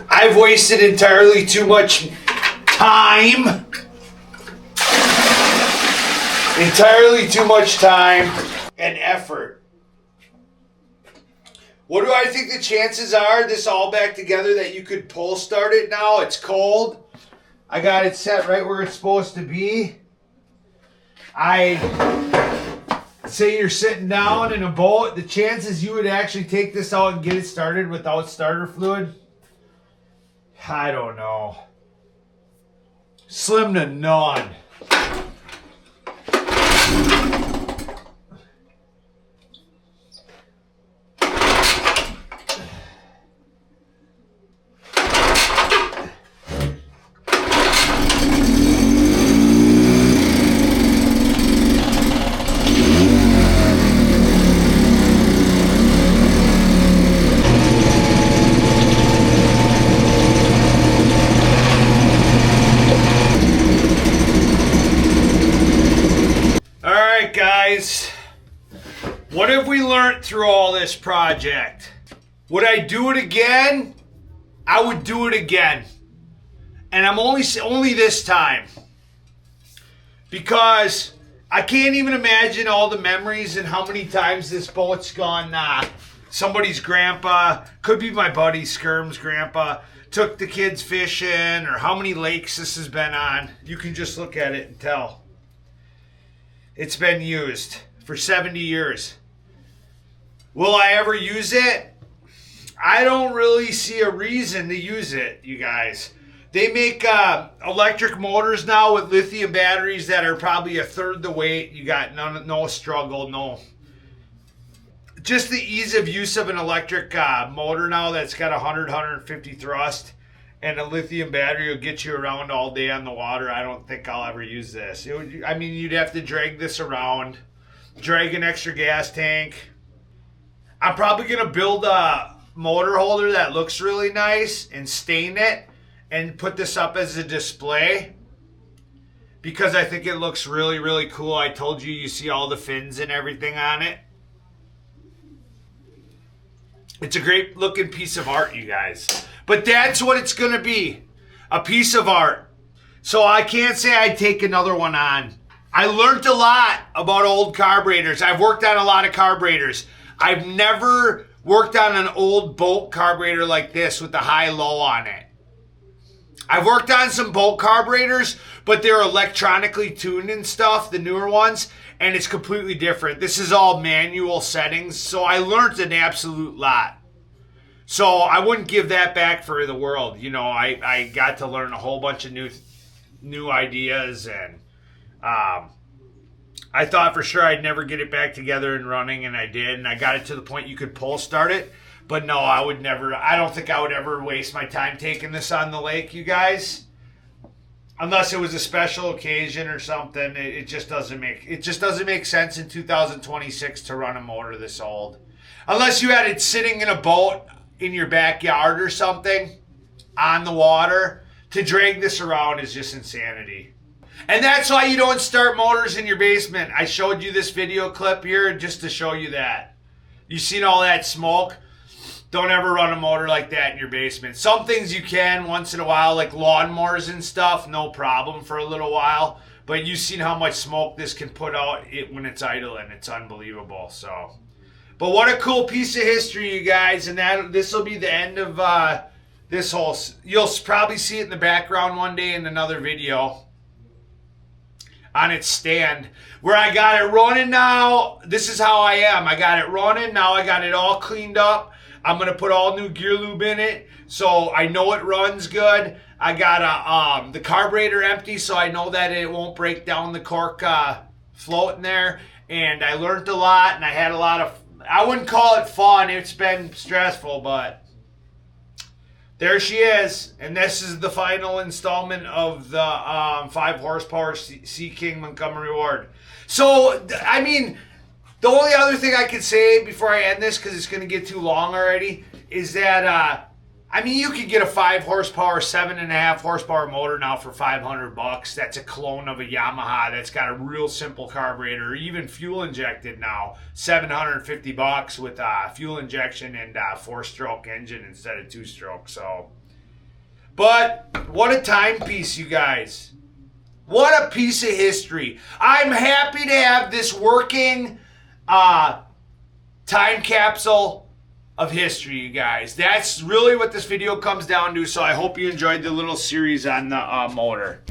I've wasted entirely too much time. Entirely too much time and effort. What do I think the chances are this all back together that you could pull start it now? It's cold. I got it set right where it's supposed to be. I say you're sitting down in a boat. The chances you would actually take this out and get it started without starter fluid, I don't know. Slim to none. Guys, what have we learned through all this project? Would I do it again? I would do it again. And I'm only this time. Because I can't even imagine all the memories and how many times this boat's gone somebody's grandpa, could be my buddy Skirm's grandpa, took the kids fishing, or how many lakes this has been on. You can just look at it and tell. It's been used for 70 years. Will I ever use it? I don't really see a reason to use it, you guys. They make electric motors now with lithium batteries that are probably a third the weight. You got no struggle, no. Just the ease of use of an electric motor now that's got 150 thrust. And a lithium battery will get you around all day on the water. I don't think I'll ever use this. You'd have to drag this around, drag an extra gas tank. I'm probably going to build a motor holder that looks really nice and stain it and put this up as a display because I think it looks really, really cool. I told you, you see all the fins and everything on it. It's a great looking piece of art, you guys. But that's what it's going to be. A piece of art. So I can't say I'd take another one on. I learned a lot about old carburetors. I've worked on a lot of carburetors. I've never worked on an old boat carburetor like this with the high-low on it. I've worked on some boat carburetors, but they're electronically tuned and stuff, the newer ones, and it's completely different. This is all manual settings, so I learned an absolute lot. So I wouldn't give that back for the world. You know, I got to learn a whole bunch of new ideas, and I thought for sure I'd never get it back together and running, and I did, and I got it to the point you could pull start it. But no, I don't think I would ever waste my time taking this on the lake, you guys. Unless it was a special occasion or something. It just doesn't make sense in 2026 to run a motor this old. Unless you had it sitting in a boat in your backyard or something on the water. To drag this around is just insanity. And that's why you don't start motors in your basement. I showed you this video clip here just to show you that. You seen all that smoke? Don't ever run a motor like that in your basement. Some things you can once in a while, like lawnmowers and stuff, no problem for a little while. But you've seen how much smoke this can put out when it's idling. It's unbelievable. So, but what a cool piece of history, you guys. And this will be the end of this whole... You'll probably see it in the background one day in another video on its stand. Where I got it running now. This is how I am. I got it running. Now I got it all cleaned up. I'm going to put all new gear lube in it, so I know it runs good. I got the carburetor empty, so I know that it won't break down the cork floating there. And I learned a lot, and I had a lot of... I wouldn't call it fun. It's been stressful, but there she is. And this is the final installment of the 5 horsepower Sea King Montgomery Ward. So, I mean... The only other thing I could say before I end this, because it's going to get too long already, is that, you could get a 5 horsepower, 7.5 horsepower motor now for $500. That's a clone of a Yamaha that's got a real simple carburetor, or even fuel injected now, $750 with fuel injection and 4-stroke engine instead of 2-stroke. So But what a timepiece, you guys. What a piece of history. I'm happy to have this working time capsule of history, you guys. That's really what this video comes down to, so I hope you enjoyed the little series on the motor.